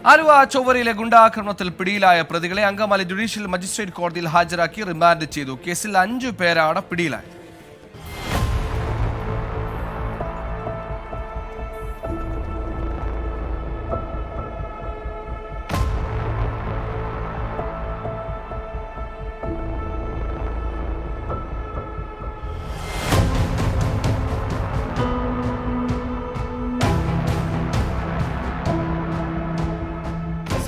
ആലുവ ചൊവ്വരയിലെ ഗുണ്ടാക്രമണത്തിൽ പിടിയിലായ പ്രതികളെ Angamaly judicial magistrate കോടതിയിൽ ഹാജരാക്കി റിമാൻഡ് ചെയ്തു. കേസിൽ 5 പേരാണ് പിടിയിലായത്.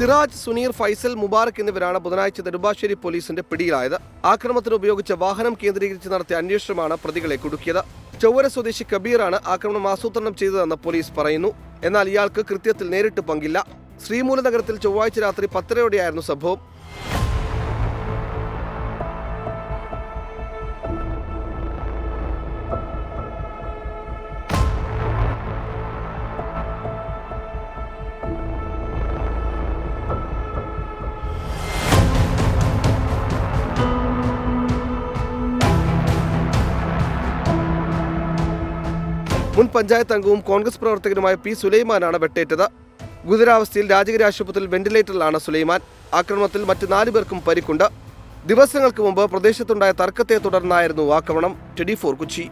സിറാജ്, സുനീർ, ഫൈസൽ, മുബാറക് എന്നിവരാണ് ബുധനാഴ്ച നെടുമ്പാശ്ശേരി പോലീസിന്റെ പിടിയിലായത്. ആക്രമണത്തിന് ഉപയോഗിച്ച വാഹനം കേന്ദ്രീകരിച്ച് നടത്തിയ അന്വേഷണമാണ് പ്രതികളെ കുടുക്കിയത്. ചൊവ്വര സ്വദേശി കബീറാണ് ആക്രമണം ആസൂത്രണം ചെയ്തതെന്ന് പോലീസ് പറയുന്നു. എന്നാൽ ഇയാൾക്ക് കൃത്യത്തിൽ നേരിട്ട് പങ്കില്ല. ശ്രീമൂലനഗരത്തിൽ ചൊവ്വാഴ്ച രാത്രി 10:30 സംഭവം. മുൻ പഞ്ചായത്ത് അംഗവും കോൺഗ്രസ് പ്രവർത്തകനുമായ പി സുലൈമാനാണ് വെട്ടേറ്റത്. ഗുരുതരാവസ്ഥയിൽ രാജഗിരി ആശുപത്രിയിൽ വെന്റിലേറ്ററിലാണ് സുലൈമാൻ. ആക്രമണത്തിൽ മറ്റ് 4 പേർക്കും പരിക്കുണ്ട്. ദിവസങ്ങൾക്ക് മുമ്പ് പ്രദേശത്തുണ്ടായ തർക്കത്തെ തുടർന്നായിരുന്നു ആക്രമണം. 24 കൊച്ചി.